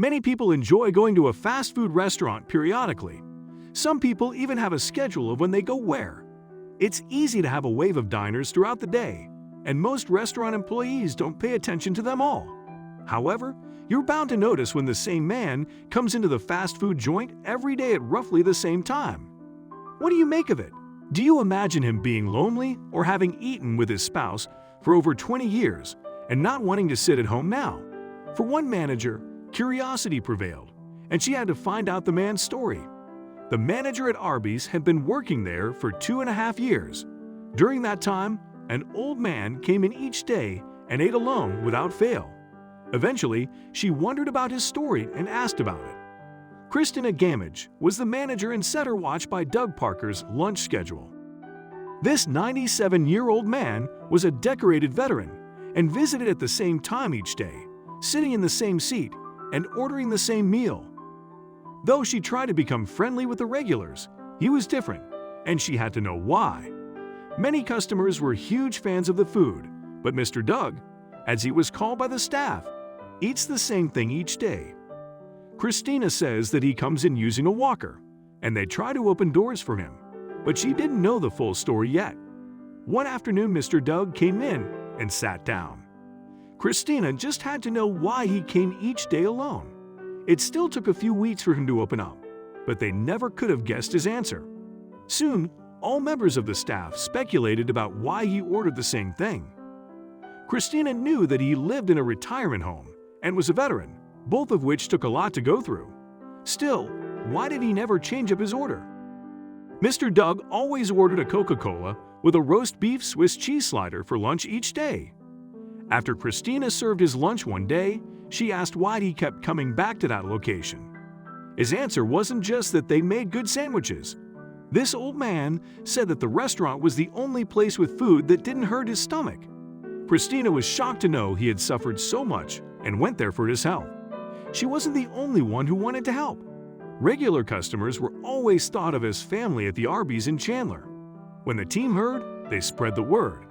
Many people enjoy going to a fast food restaurant periodically. Some people even have a schedule of when they go where. It's easy to have a wave of diners throughout the day, and most restaurant employees don't pay attention to them all. However, you're bound to notice when the same man comes into the fast food joint every day at roughly the same time. What do you make of it? Do you imagine him being lonely or having eaten with his spouse for over 20 years and not wanting to sit at home now? For one manager, curiosity prevailed, and she had to find out the man's story. The manager at Arby's had been working there for 2.5 years. During that time, an old man came in each day and ate alone without fail. Eventually, she wondered about his story and asked about it. Christina Gamage was the manager and set her watch by Doug Parker's lunch schedule. This 97-year-old man was a decorated veteran and visited at the same time each day, sitting in the same seat and ordering the same meal. Though she tried to become friendly with the regulars, he was different, and she had to know why. Many customers were huge fans of the food, but Mr. Doug, as he was called by the staff, eats the same thing each day. Christina says that he comes in using a walker, and they try to open doors for him, but she didn't know the full story yet. One afternoon, Mr. Doug came in and sat down. Christina just had to know why he came each day alone. It still took a few weeks for him to open up, but they never could have guessed his answer. Soon, all members of the staff speculated about why he ordered the same thing. Christina knew that he lived in a retirement home and was a veteran, both of which took a lot to go through. Still, why did he never change up his order? Mr. Doug always ordered a Coca-Cola with a roast beef Swiss cheese slider for lunch each day. After Christina served his lunch one day, she asked why he kept coming back to that location. His answer wasn't just that they made good sandwiches. This old man said that the restaurant was the only place with food that didn't hurt his stomach. Christina was shocked to know he had suffered so much and went there for his health. She wasn't the only one who wanted to help. Regular customers were always thought of as family at the Arby's in Chandler. When the team heard, they spread the word.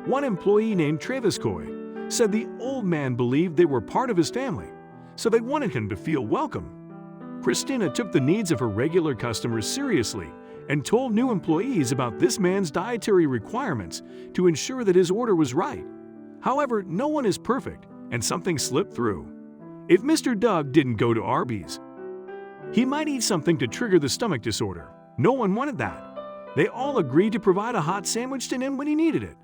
One employee named Travis Coy said the old man believed they were part of his family, so they wanted him to feel welcome. Christina took the needs of her regular customers seriously and told new employees about this man's dietary requirements to ensure that his order was right. However, no one is perfect, and something slipped through. If Mr. Doug didn't go to Arby's, he might eat something to trigger the stomach disorder. No one wanted that. They all agreed to provide a hot sandwich to him when he needed it.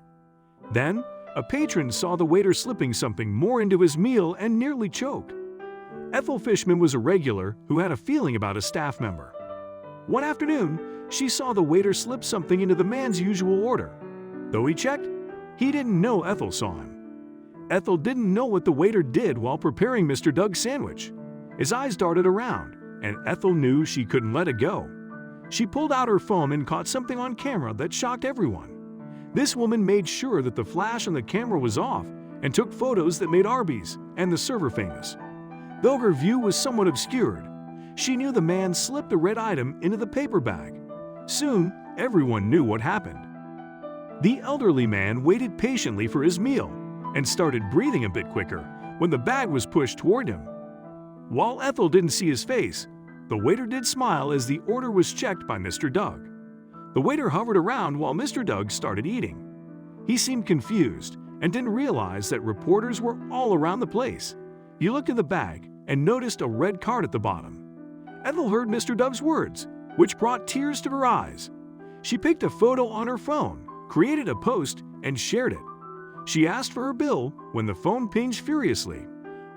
Then, a patron saw the waiter slipping something more into his meal and nearly choked. Ethel Fishman was a regular who had a feeling about a staff member. One afternoon, she saw the waiter slip something into the man's usual order. Though he checked, he didn't know Ethel saw him. Ethel didn't know what the waiter did while preparing Mr. Doug's sandwich. His eyes darted around, and Ethel knew she couldn't let it go. She pulled out her phone and caught something on camera that shocked everyone. This woman made sure that the flash on the camera was off and took photos that made Arby's and the server famous. Though her view was somewhat obscured, she knew the man slipped a red item into the paper bag. Soon, everyone knew what happened. The elderly man waited patiently for his meal and started breathing a bit quicker when the bag was pushed toward him. While Ethel didn't see his face, the waiter did smile as the order was checked by Mr. Doug. The waiter hovered around while Mr. Doug started eating. He seemed confused and didn't realize that reporters were all around the place. He looked in the bag and noticed a red card at the bottom. Ethel heard Mr. Doug's words, which brought tears to her eyes. She picked a photo on her phone, created a post, and shared it. She asked for her bill when the phone pinged furiously.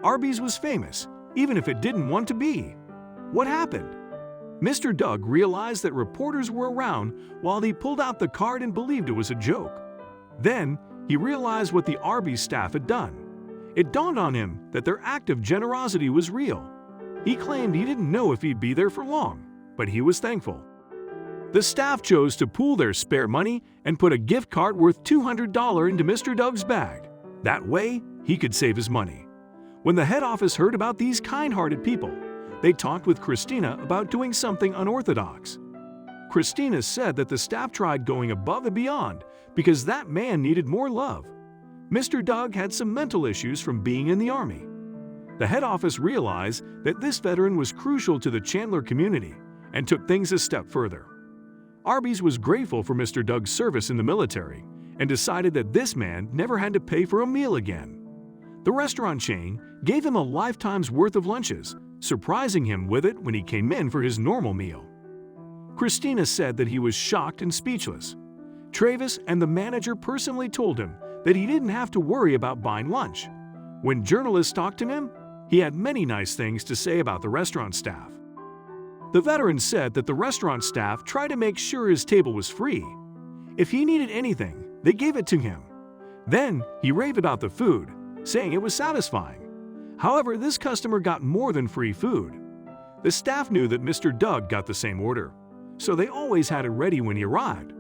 Arby's was famous, even if it didn't want to be. What happened? Mr. Doug realized that reporters were around while he pulled out the card and believed it was a joke. Then, he realized what the Arby's staff had done. It dawned on him that their act of generosity was real. He claimed he didn't know if he'd be there for long, but he was thankful. The staff chose to pool their spare money and put a gift card worth $200 into Mr. Doug's bag. That way, he could save his money. When the head office heard about these kind-hearted people, they talked with Christina about doing something unorthodox. Christina said that the staff tried going above and beyond because that man needed more love. Mr. Doug had some mental issues from being in the Army. the head office realized that this veteran was crucial to the Chandler community and took things a step further. Arby's was grateful for Mr. Doug's service in the military and decided that this man never had to pay for a meal again. The restaurant chain gave him a lifetime's worth of lunches, surprising him with it when he came in for his normal meal. Christina said that he was shocked and speechless. Travis and the manager personally told him that he didn't have to worry about buying lunch. When journalists talked to him, he had many nice things to say about the restaurant staff. The veteran said that the restaurant staff tried to make sure his table was free. If he needed anything, they gave it to him. Then he raved about the food, saying it was satisfying. However, this customer got more than free food. The staff knew that Mr. Doug got the same order, so they always had it ready when he arrived.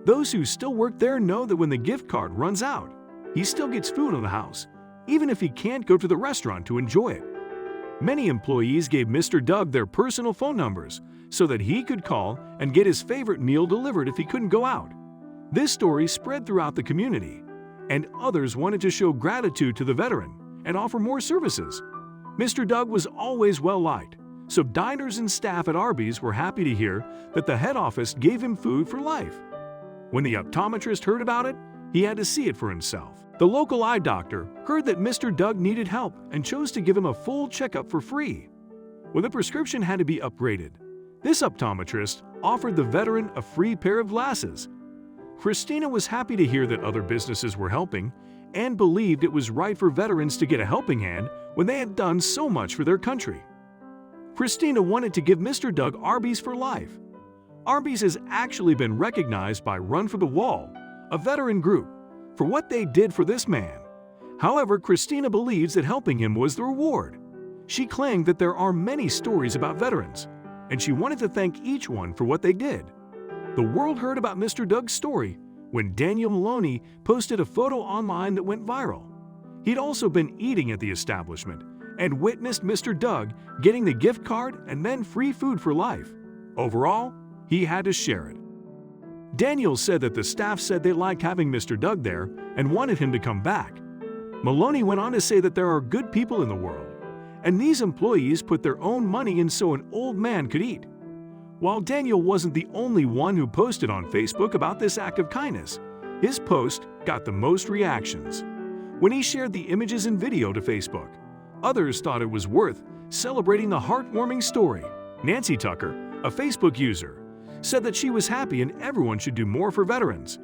Those who still work there know that when the gift card runs out, he still gets food in the house, even if he can't go to the restaurant to enjoy it. Many employees gave Mr. Doug their personal phone numbers so that he could call and get his favorite meal delivered if he couldn't go out. This story spread throughout the community, and others wanted to show gratitude to the veteran and offer more services. Mr. Doug was always well-liked, so diners and staff at Arby's were happy to hear that the head office gave him food for life. When the optometrist heard about it, he had to see it for himself. The local eye doctor heard that Mr. Doug needed help and chose to give him a full checkup for free. When the prescription had to be upgraded, this optometrist offered the veteran a free pair of glasses. Christina was happy to hear that other businesses were helping and believed it was right for veterans to get a helping hand when they had done so much for their country. Christina wanted to give Mr. Doug Arby's for life. Arby's has actually been recognized by Run for the Wall, a veteran group, for what they did for this man. However, Christina believes that helping him was the reward. She claimed that there are many stories about veterans, and she wanted to thank each one for what they did. The world heard about Mr. Doug's story when Daniel Maloney posted a photo online that went viral. He'd also been eating at the establishment and witnessed Mr. Doug getting the gift card and then free food for life. Overall, he had to share it. Daniel said that the staff said they liked having Mr. Doug there and wanted him to come back. Maloney went on to say that there are good people in the world, and these employees put their own money in so an old man could eat. While Daniel wasn't the only one who posted on Facebook about this act of kindness, his post got the most reactions. When he shared the images and video to Facebook, others thought it was worth celebrating the heartwarming story. Nancy Tucker, a Facebook user, said that she was happy and everyone should do more for veterans.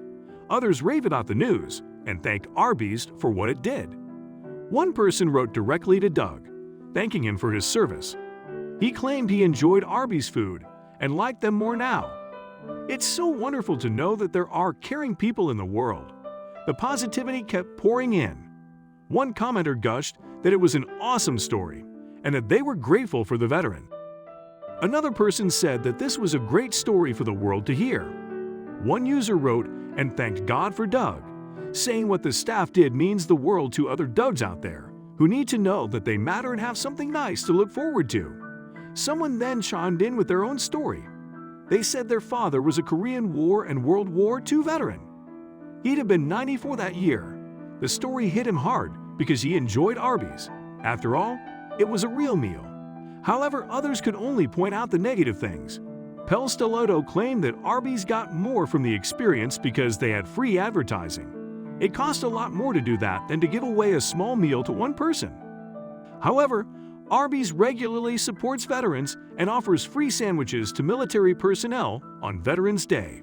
Others raved about the news and thanked Arby's for what it did. One person wrote directly to Doug, thanking him for his service. He claimed he enjoyed Arby's food and liked them more now. It's so wonderful to know that there are caring people in the world. The positivity kept pouring in. One commenter gushed that it was an awesome story and that they were grateful for the veteran. Another person said that this was a great story for the world to hear. One user wrote and thanked God for Doug, saying what the staff did means the world to other Dougs out there who need to know that they matter and have something nice to look forward to. Someone then chimed in with their own story. They said their father was a Korean War and World War II veteran. He'd have been 94 that year. The story hit him hard because he enjoyed Arby's. After all, it was a real meal. However, others could only point out the negative things. Pel Stellato claimed that Arby's got more from the experience because they had free advertising. It cost a lot more to do that than to give away a small meal to one person. However, Arby's regularly supports veterans and offers free sandwiches to military personnel on Veterans Day.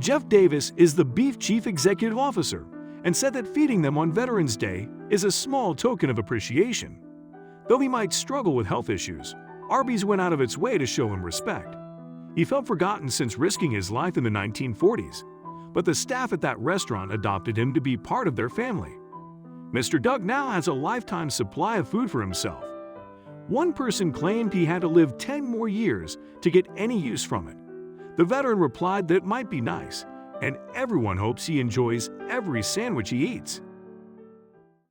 Jeff Davis is the Beef Chief Executive Officer and said that feeding them on Veterans Day is a small token of appreciation. Though he might struggle with health issues, Arby's went out of its way to show him respect. He felt forgotten since risking his life in the 1940s, but the staff at that restaurant adopted him to be part of their family. Mr. Doug now has a lifetime supply of food for himself. One person claimed he had to live 10 more years to get any use from it. The veteran replied that it might be nice, and everyone hopes he enjoys every sandwich he eats.